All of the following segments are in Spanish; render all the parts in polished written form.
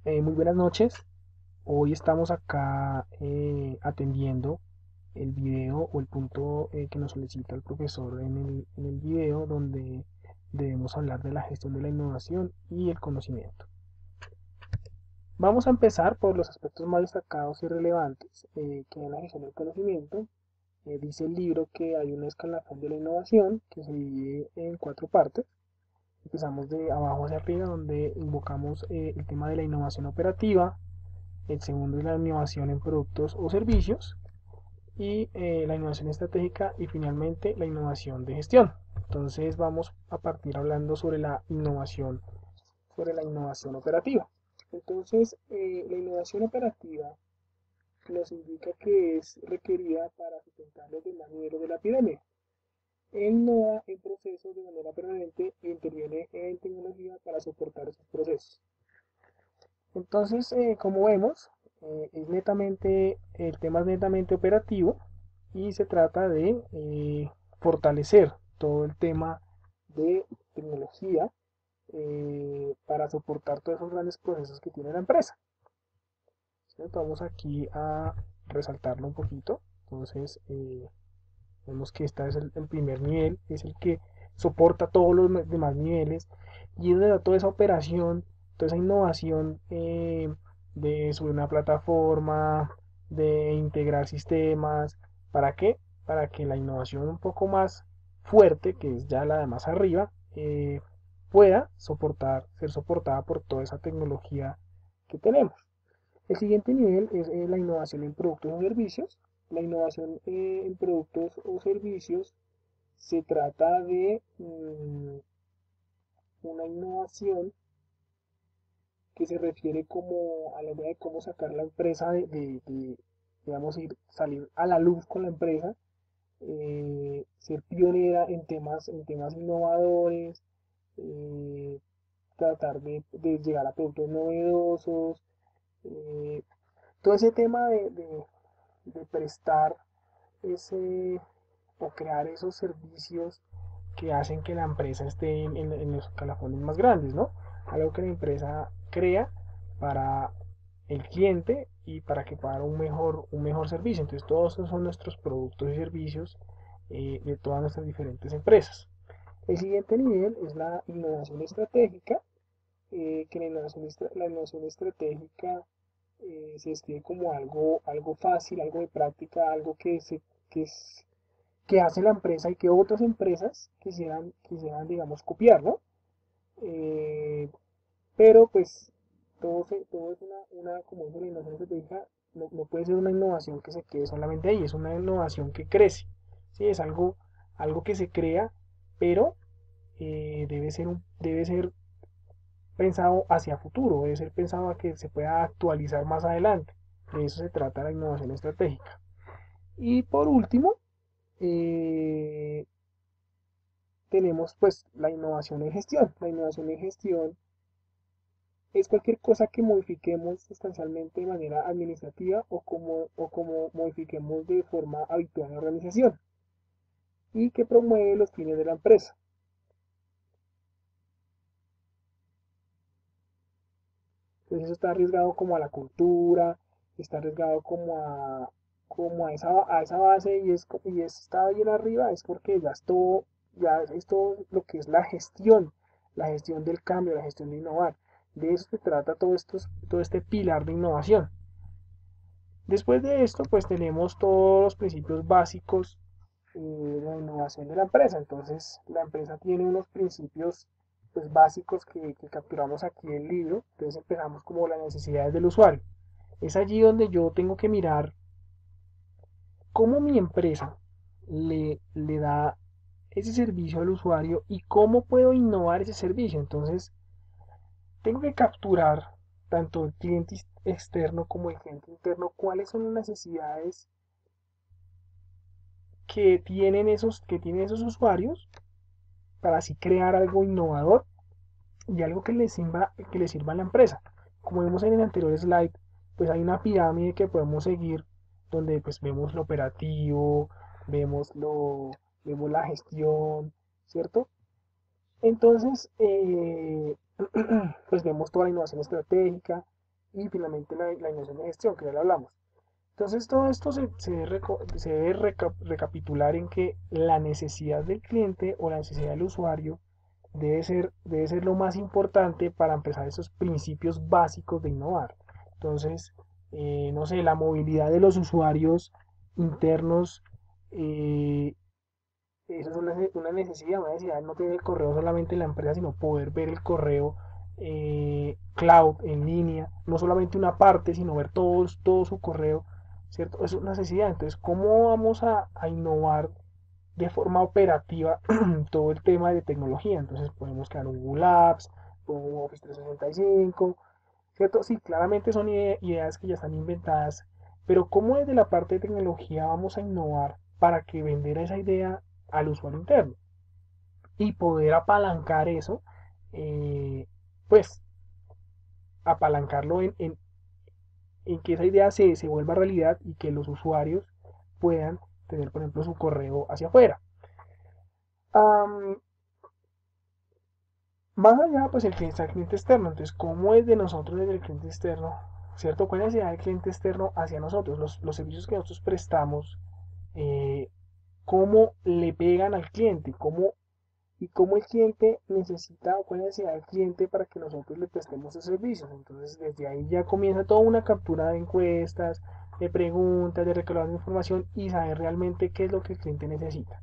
Muy buenas noches. Hoy estamos acá atendiendo el video o el punto que nos solicita el profesor en el video donde debemos hablar de la gestión de la innovación y el conocimiento. Vamos a empezar por los aspectos más destacados y relevantes que es la gestión del conocimiento. Dice el libro que hay una escalafón de la innovación que se divide en cuatro partes. Empezamos de abajo hacia arriba, donde invocamos el tema de la innovación operativa. El segundo es la innovación en productos o servicios y la innovación estratégica y finalmente la innovación de gestión. Entonces vamos a partir hablando sobre la innovación operativa. Entonces la innovación operativa nos indica que es requerida para sustentar los demás niveles de la pirámide. Innova en procesos de manera permanente e interviene en tecnología para soportar esos procesos. Entonces, como vemos, el tema es netamente operativo y se trata de fortalecer todo el tema de tecnología para soportar todos esos grandes procesos que tiene la empresa. ¿Cierto? Vamos aquí a resaltarlo un poquito. Entonces, vemos que este es el primer nivel, es el que soporta todos los demás niveles y es donde da toda esa operación, toda esa innovación de subir una plataforma, de integrar sistemas. ¿Para qué? Para que la innovación un poco más fuerte, que es ya la de más arriba, pueda ser soportada por toda esa tecnología que tenemos. El siguiente nivel es la innovación en productos o servicios. La innovación en productos o servicios se trata de una innovación que se refiere como a la idea de cómo sacar la empresa digamos, salir a la luz con la empresa, ser pionera en temas innovadores, eh, tratar de llegar a productos novedosos, eh, todo ese tema de prestar ese o crear esos servicios que hacen que la empresa esté en los escalafones más grandes, ¿no? Algo que la empresa crea para el cliente y para que pueda dar un mejor servicio. Entonces, todos esos son nuestros productos y servicios de todas nuestras diferentes empresas. El siguiente nivel es la innovación estratégica, que la innovación estratégica se describe como algo fácil, algo de práctica, algo que, es, que hace la empresa y que otras empresas quisieran digamos, copiar, ¿no? Eh, pero pues todo es como dice la innovación estratégica, no puede ser una innovación que se quede solamente ahí, es una innovación que crece, ¿sí? Es algo que se crea, pero debe ser pensado hacia futuro, debe ser pensado a que se pueda actualizar más adelante. De eso se trata la innovación estratégica. Y por último, eh, tenemos pues la innovación en gestión. La innovación en gestión es cualquier cosa que modifiquemos sustancialmente de manera administrativa o como modifiquemos de forma habitual en la organización y que promueve los fines de la empresa. Entonces eso está arriesgado como a la cultura, está arriesgado como a esa base y está bien arriba, es porque ya es todo lo que es la gestión del cambio, la gestión de innovar. De eso se trata todo este pilar de innovación. Después de esto, pues tenemos todos los principios básicos de la innovación de la empresa. Entonces, la empresa tiene unos principios pues, básicos que capturamos aquí en el libro. Entonces empezamos como las necesidades del usuario. Es allí donde yo tengo que mirar cómo mi empresa le da ese servicio al usuario y cómo puedo innovar ese servicio. Entonces, tengo que capturar tanto el cliente externo como el cliente interno cuáles son las necesidades que tienen esos usuarios para así crear algo innovador y algo que le sirva a la empresa. Como vimos en el anterior slide, pues hay una pirámide que podemos seguir donde pues vemos lo operativo, vemos, vemos la gestión, ¿cierto? Entonces, pues vemos toda la innovación estratégica, y finalmente la innovación de gestión, que ya lo hablamos. Entonces todo esto se debe recapitular en que la necesidad del cliente o la necesidad del usuario debe ser lo más importante para empezar esos principios básicos de innovar. Entonces, no sé, la movilidad de los usuarios internos, eh, eso es una necesidad de no tener el correo solamente en la empresa, sino poder ver el correo cloud en línea, no solamente una parte, sino ver todo su correo, ¿cierto? Es una necesidad. Entonces, ¿cómo vamos a innovar de forma operativa todo el tema de tecnología? Entonces, podemos crear un Google Apps, un Office 365, ¿cierto? Sí, claramente son ideas que ya están inventadas, pero ¿cómo desde la parte de tecnología vamos a innovar para que vender esa idea al usuario interno y poder apalancar eso, eh, pues apalancarlo en que esa idea se vuelva realidad y que los usuarios puedan tener, por ejemplo, su correo hacia afuera? Am, Más allá, pues el cliente está el cliente externo. Entonces, ¿cómo es de nosotros desde el cliente externo? ¿Cierto? ¿Cuál es la necesidad del cliente externo hacia nosotros? Los servicios que nosotros prestamos, eh, ¿cómo le pegan al cliente? Y cómo el cliente necesita o cuál es la necesidad del cliente para que nosotros le prestemos esos servicios? Entonces, desde ahí ya comienza toda una captura de encuestas, de preguntas, de recabar de información y saber realmente qué es lo que el cliente necesita.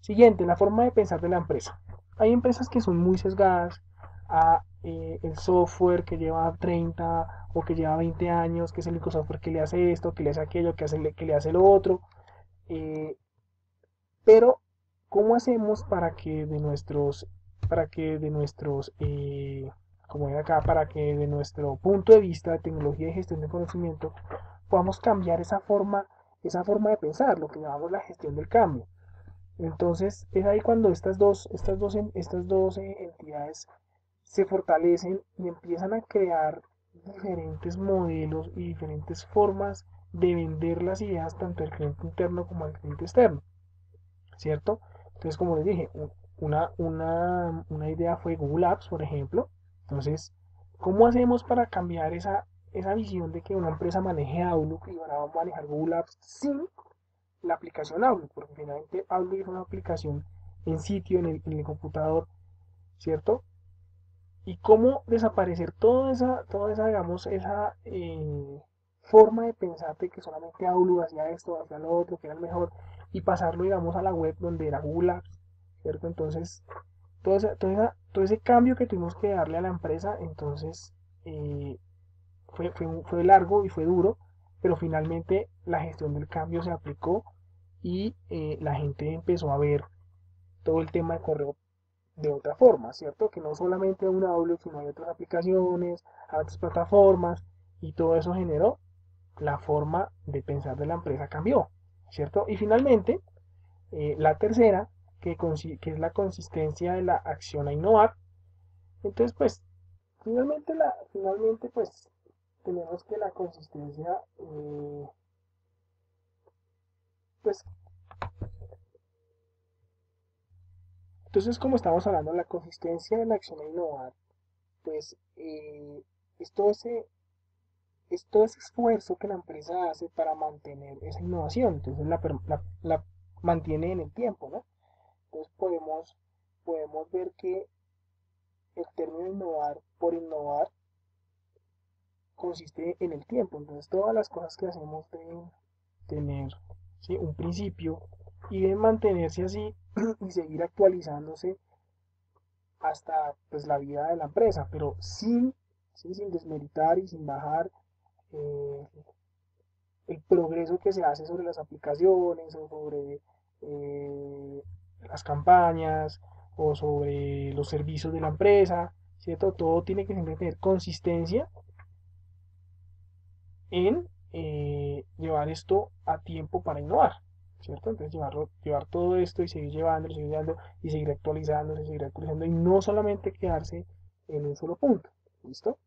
Siguiente, la forma de pensar de la empresa. Hay empresas que son muy sesgadas a el software que lleva 30 o que lleva 20 años, que es el único software que le hace esto, que le hace aquello, que le hace lo otro. eh, pero, ¿cómo hacemos para que de nuestros, como era acá, para que de nuestro punto de vista de tecnología y gestión de conocimiento podamos cambiar esa forma de pensar, lo que llamamos la gestión del cambio? Entonces es ahí cuando estas dos entidades se fortalecen y empiezan a crear diferentes modelos y diferentes formas de vender las ideas tanto al cliente interno como al cliente externo, ¿cierto? Entonces, como les dije, una idea fue Google Apps, por ejemplo. Entonces, ¿cómo hacemos para cambiar esa visión de que una empresa maneje Outlook y ahora va a manejar Google Apps sin la aplicación Outlook? Porque finalmente Outlook es una aplicación en sitio, en el computador, ¿cierto? Y cómo desaparecer digamos, esa forma de pensar de que solamente Outlook hacía esto, hacía lo otro, que era el mejor, y pasarlo, digamos, a la web donde era Google Apps, ¿cierto? Entonces, todo ese cambio que tuvimos que darle a la empresa, entonces, eh, fue largo y fue duro, pero finalmente la gestión del cambio se aplicó y la gente empezó a ver todo el tema de correo de otra forma, ¿cierto? Que no solamente una Outlook, sino hay otras aplicaciones, otras plataformas, y todo eso generó la forma de pensar de la empresa cambió, ¿cierto? Y finalmente, la tercera, que es la consistencia de la acción a innovar. Entonces, pues, finalmente, pues, tenemos que la consistencia, pues, entonces, como estamos hablando de la consistencia de la acción a innovar, pues, es todo ese, es todo ese esfuerzo que la empresa hace para mantener esa innovación. Entonces, la mantiene en el tiempo, ¿no? Entonces, podemos ver que el término innovar por innovar consiste en el tiempo. Entonces, todas las cosas que hacemos deben tener, ¿sí?, un principio y deben mantenerse así y seguir actualizándose hasta, pues, la vida de la empresa, pero sin desmeritar y sin bajar eh, el progreso que se hace sobre las aplicaciones o sobre eh, las campañas o sobre los servicios de la empresa, ¿cierto? Todo tiene que siempre tener consistencia en llevar esto a tiempo para innovar, ¿cierto? Entonces llevar todo esto y seguir llevando y seguir actualizando y no solamente quedarse en un solo punto, ¿listo?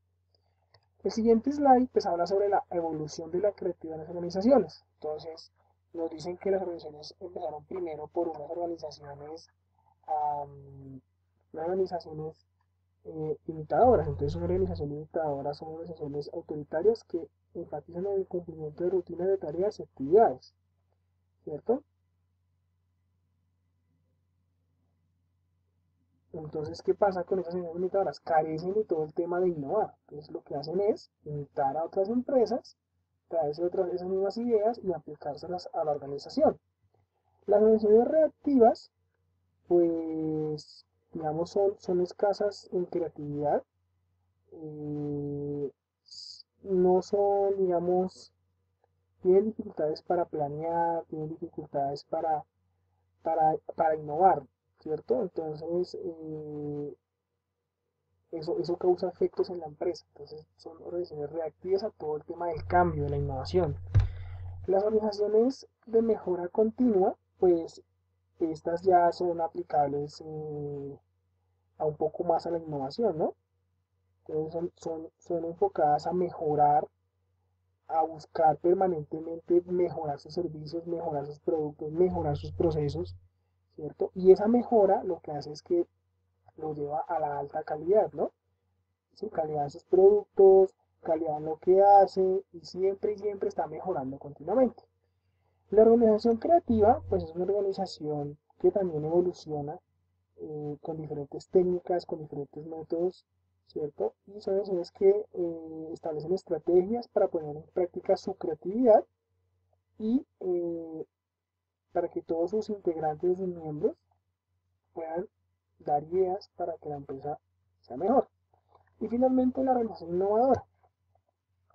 El siguiente slide pues habla sobre la evolución de la creatividad en las organizaciones. Entonces nos dicen que las organizaciones empezaron primero por unas organizaciones imitadoras. Entonces, una organización imitadora son organizaciones autoritarias que enfatizan en el cumplimiento de rutinas de tareas y actividades, ¿cierto? Entonces, ¿qué pasa con esas organizaciones imitadoras? Carecen de todo el tema de innovar. Entonces, lo que hacen es imitar a otras empresas, traerse otras, esas mismas ideas y aplicárselas a la organización. Las organizaciones reactivas, pues, digamos, son escasas en creatividad, eh, no son, digamos, tienen dificultades para planear, tienen dificultades para innovar, ¿cierto? Entonces, eso causa efectos en la empresa. Entonces, son organizaciones reactivas a todo el tema del cambio, de la innovación. Las organizaciones de mejora continua, pues, estas ya son aplicables a un poco más a la innovación, ¿no? Entonces, son enfocadas a mejorar, a buscar permanentemente mejorar sus servicios, mejorar sus productos, mejorar sus procesos, ¿cierto? Y esa mejora lo que hace es que lo lleva a la alta calidad, ¿no? ¿Sí? Calidad en sus productos, calidad en lo que hace y siempre está mejorando continuamente. La organización creativa, pues es una organización que también evoluciona con diferentes técnicas, con diferentes métodos, ¿cierto? Y son organizaciones que establecen estrategias para poner en práctica su creatividad y para que todos sus integrantes y miembros puedan dar ideas para que la empresa sea mejor. Y finalmente la organización innovadora,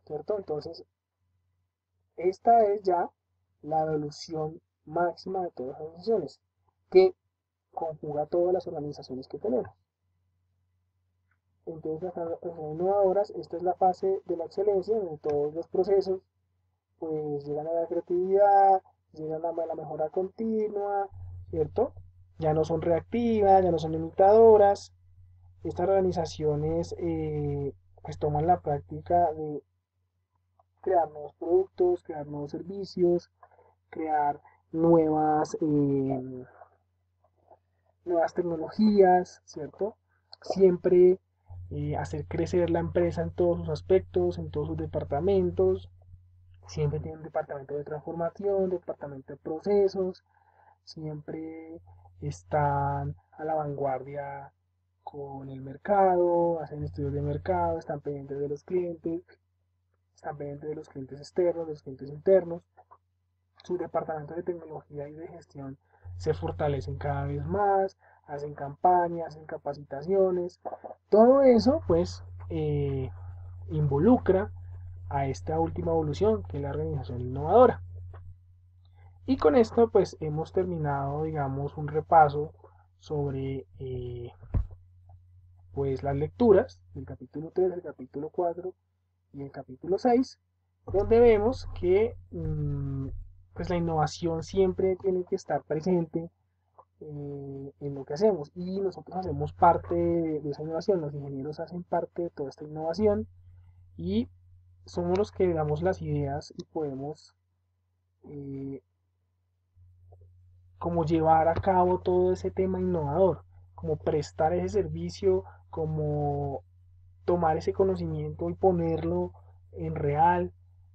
¿cierto? Entonces, esta es ya la evolución máxima de todas las organizaciones, que conjuga todas las organizaciones que tenemos. Entonces, las organizaciones innovadoras, esta es la fase de la excelencia, donde todos los procesos pues llegan a la creatividad, llegan a la mejora continua, ¿cierto? Ya no son reactivas, ya no son imitadoras. Estas organizaciones pues toman la práctica de crear nuevos productos, crear nuevos servicios, crear nuevas, nuevas tecnologías, ¿cierto? Siempre hacer crecer la empresa en todos sus aspectos, en todos sus departamentos. Siempre tienen un departamento de transformación, departamento de procesos, siempre están a la vanguardia con el mercado, hacen estudios de mercado, están pendientes de los clientes, están pendientes de los clientes externos, de los clientes internos. Sus departamentos de tecnología y de gestión se fortalecen cada vez más, hacen campañas, hacen capacitaciones. Todo eso pues involucra a esta última evolución que es la organización innovadora. Y con esto pues hemos terminado, digamos, un repaso sobre pues las lecturas del capítulo 3, el capítulo 4 y el capítulo 6, donde vemos que pues la innovación siempre tiene que estar presente en lo que hacemos y nosotros hacemos parte de esa innovación, los ingenieros hacen parte de toda esta innovación y somos los que damos las ideas y podemos eh, como llevar a cabo todo ese tema innovador, como prestar ese servicio, como tomar ese conocimiento y ponerlo en real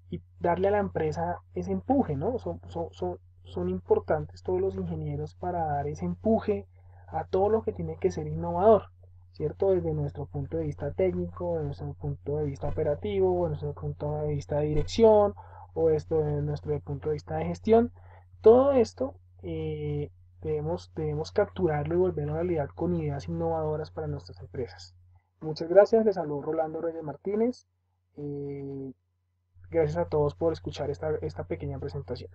y darle a la empresa ese empuje, ¿no? Son importantes todos los ingenieros para dar ese empuje a todo lo que tiene que ser innovador, ¿cierto? Desde nuestro punto de vista técnico, desde nuestro punto de vista operativo, desde nuestro punto de vista de dirección, o esto desde nuestro punto de vista de gestión. Todo esto debemos capturarlo y volverlo a realidad con ideas innovadoras para nuestras empresas. Muchas gracias, les saludo Rolando Reyes Martínez. Gracias a todos por escuchar esta pequeña presentación.